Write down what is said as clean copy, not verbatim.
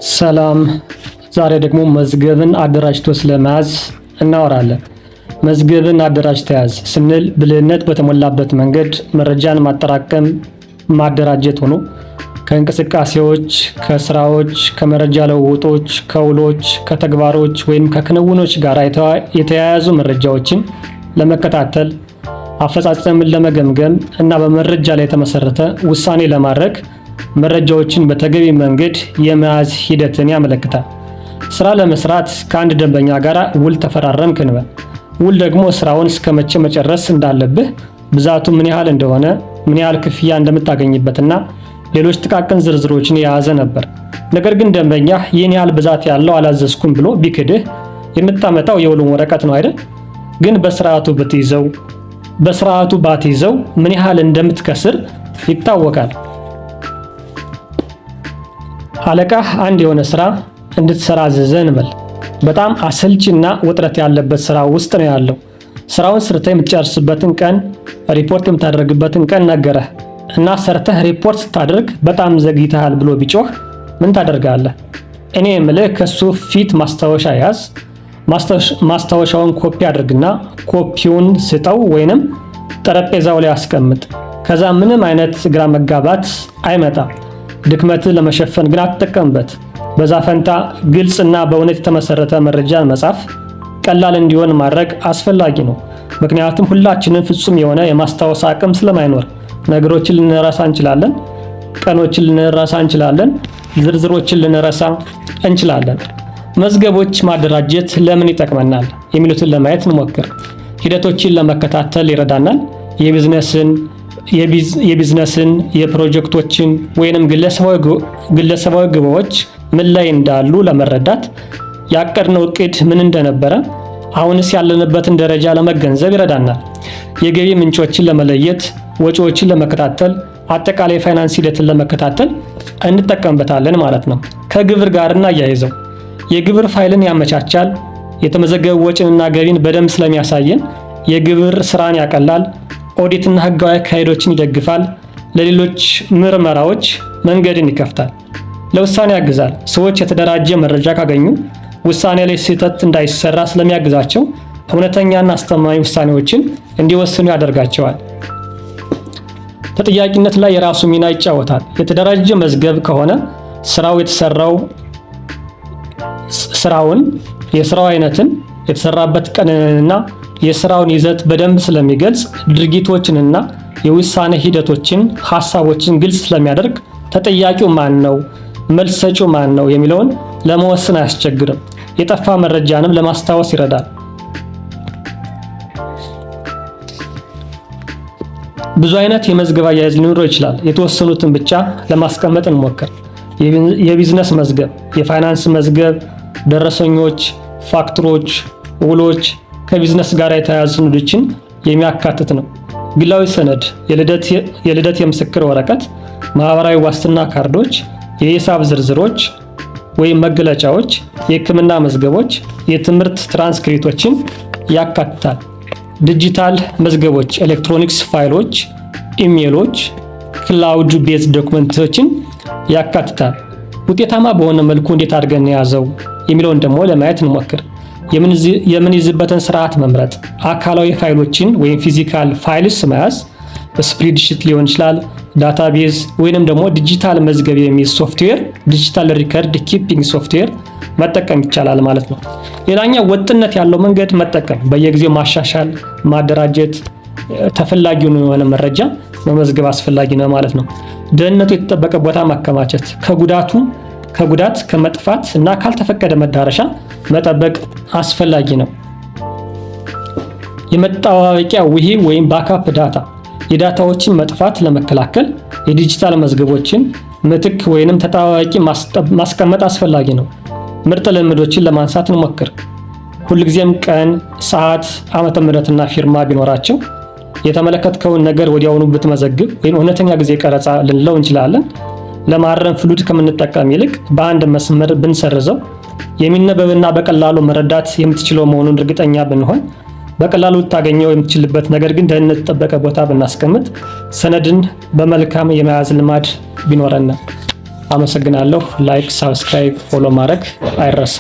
ሰላም። ዛሬ ደግሞ መዝገብን አደራጅቶ ስለመያዝ እናወራለን። መዝገብን አደራጅቶ ያዝ ስንል ብልህነት በተሞላበት መንገድ መረጃን ማጠራቀም፣ ማደራጀት ሆኖ ከእንቅስቃሴዎች፣ ከስራዎች፣ ከመረጃ ለውጦች፣ ከውሎች፣ ከተግባሮች ወይም ከክንውኖች ጋር የተያያዙ መረጃዎችን ለመከታተል፣ አፈጻጸምን ለመገምገም እና በመረጃ ላይ የተመሰረተ ውሳኔ ለማድረግ መረጃዎችን በተገቢ መንገድ የመያዝ ሂደትን ያመለክታል። ስራ ለመስራት ከአንድ ደንበኛ ጋር ውል ተፈራረምክ እንበል። ውል ደግሞ ስራውን እስከ መቼ መጨረስ እንዳለብህ፣ ብዛቱ ምን ያህል እንደሆነ፣ ምን ያህል ክፍያ እንደምታገኝበትና ሌሎች ጥቃቅን ዝርዝሮችን የያዘ ነበር። ነገር ግን ደንበኛ ይህን ያህል ብዛት ያለው አላዘዝኩም ብሎ ቢክድህ የምታመጣው የውሉን ወረቀት ነው አይደል? ግን በስርዓቱ ባትይዘው ምን ያህል እንደምትከስር ይታወቃል። አለቃህ አንድ የሆነ ስራ እንድትሰራ አዘዘህ እንበል። በጣም አሰልቺና ውጥረት ያለበት ስራ ውስጥ ነው ያለው። ስራውን ሰርተህ የምትጨርስበትን ቀን፣ ሪፖርት የምታደርግበትን ቀን ነገረህ እና ሰርተህ ሪፖርት ስታደርግ በጣም ዘግይተሃል ብሎ ቢጮህ ምን ታደርጋለህ? እኔ የምልህ ከሱ ፊት ማስታወሻ ያዝ። ማስታወሻውን ኮፒ አድርግና ኮፒውን ስጠው ወይንም ጠረጴዛው ላይ አስቀምጥ። ከዛ ምንም አይነት ግራ መጋባት አይመጣም። ድክመትህ ለመሸፈን ግን አትጠቀምበት። በዛ ፈንታ ግልጽና በእውነት የተመሰረተ መረጃን መጻፍ ቀላል እንዲሆን ማድረግ አስፈላጊ ነው። ምክንያቱም ሁላችንም ፍጹም የሆነ የማስታወስ አቅም ስለማይኖር ነገሮችን ልንረሳ እንችላለን፣ ቀኖችን ልንረሳ እንችላለን፣ ዝርዝሮችን ልንረሳ እንችላለን። መዝገቦች ማደራጀት ለምን ይጠቅመናል የሚሉትን ለማየት እንሞክር። ሂደቶችን ለመከታተል ይረዳናል። የቢዝነስን፣ የፕሮጀክቶችን ወይንም ግለሰባዊ ግቦች ምን ላይ እንዳሉ ለመረዳት፣ ያቀድነው እቅድ ምን እንደነበረ፣ አሁንስ ያለንበትን ደረጃ ለመገንዘብ ይረዳናል። የገቢ ምንጮችን ለመለየት፣ ወጪዎችን ለመከታተል፣ አጠቃላይ ፋይናንስ ሂደትን ለመከታተል እንጠቀምበታለን ማለት ነው። ከግብር ጋር እናያይዘው። የግብር ፋይልን ያመቻቻል። የተመዘገቡ ወጪንና ገቢን በደንብ ስለሚያሳየን የግብር ስራን ያቀላል። ኦዲትና ህጋዊ አካሄዶችን ይደግፋል። ለሌሎች ምርመራዎች መንገድን ይከፍታል። ለውሳኔ ያግዛል። ሰዎች የተደራጀ መረጃ ካገኙ ውሳኔ ላይ ስህተት እንዳይሰራ ስለሚያግዛቸው እውነተኛና አስተማማኝ ውሳኔዎችን እንዲወስኑ ያደርጋቸዋል። ተጠያቂነት ላይ የራሱ ሚና ይጫወታል። የተደራጀ መዝገብ ከሆነ የስራው አይነትን፣ የተሰራበት ቀንንና የስራውን ይዘት በደንብ ስለሚገልጽ ድርጊቶችንና የውሳኔ ሂደቶችን፣ ሐሳቦችን ግልጽ ስለሚያደርግ ተጠያቂው ማን ነው፣ መልስ ሰጪው ማን ነው የሚለውን ለመወሰን አያስቸግርም። የጠፋ መረጃንም ለማስታወስ ይረዳል። ብዙ አይነት የመዝገብ አያያዝ ሊኖረው ይችላል። የተወሰኑትን ብቻ ለማስቀመጥ እንሞክር። የቢዝነስ መዝገብ፣ የፋይናንስ መዝገብ፣ ደረሰኞች፣ ፋክተሮች፣ ውሎች፣ ከቢዝነስ ጋር የተያያዙ ሰነዶችን የሚያካትት ነው። ግላዊ ሰነድ፣ የልደት የምስክር ወረቀት፣ ማህበራዊ ዋስትና ካርዶች፣ የሂሳብ ዝርዝሮች ወይም መገለጫዎች፣ የሕክምና መዝገቦች፣ የትምህርት ትራንስክሪፕቶችን ያካትታል። ዲጂታል መዝገቦች፣ ኤሌክትሮኒክስ ፋይሎች፣ ኢሜሎች፣ ክላውድ ቤዝ ዶክመንቶችን ያካትታል። ውጤታማ በሆነ መልኩ እንዴት አድርገን ያዘው የሚለውን ደግሞ ለማየት እንሞክር። የምንይዝበትን ስርዓት መምረጥ፣ አካላዊ ፋይሎችን ወይም ፊዚካል ፋይልስ መያዝ፣ በስፕሬድሺት ሊሆን ይችላል፣ ዳታቤዝ ወይንም ደግሞ ዲጂታል መዝገብ የሚል ሶፍትዌር፣ ዲጂታል ሪከርድ ኪፒንግ ሶፍትዌር መጠቀም ይቻላል ማለት ነው። ሌላኛው ወጥነት ያለው መንገድ መጠቀም፣ በየጊዜው ማሻሻል፣ ማደራጀት፣ ተፈላጊውን የሆነ መረጃ መመዝገብ አስፈላጊ ነው ማለት ነው። ደህንነቱ የተጠበቀ ቦታ ማከማቸት፣ ከጉዳት ከመጥፋት እና ካልተፈቀደ መዳረሻ መጠበቅ አስፈላጊ ነው። የመጠባበቂያ ውሂ ወይም ባካፕ ዳታ፣ የዳታዎችን መጥፋት ለመከላከል የዲጂታል መዝገቦችን ምትክ ወይንም ተጠባባቂ ማስቀመጥ አስፈላጊ ነው። ምርጥ ልምዶችን ለማንሳት እንሞክር። ሁልጊዜም ቀን፣ ሰዓት፣ ዓመተ ምህረትና ፊርማ ቢኖራቸው፣ የተመለከትከውን ነገር ወዲያውኑ ብትመዘግብ ወይም እውነተኛ ጊዜ ቀረጻ ልንለው እንችላለን። ለማረም ፍሉድ ከምንጠቀም ይልቅ በአንድ መስመር ብንሰርዘው፣ የሚነበብና በቀላሉ መረዳት የምትችለው መሆኑን እርግጠኛ ብንሆን፣ በቀላሉ ልታገኘው የምትችልበት ነገር ግን ደህንነት የተጠበቀ ቦታ ብናስቀምጥ፣ ሰነድን በመልካም የመያዝ ልማድ ቢኖረን አመሰግናለሁ። ላይክ፣ ሳብስክራይብ፣ ፎሎ ማድረግ አይረሳ።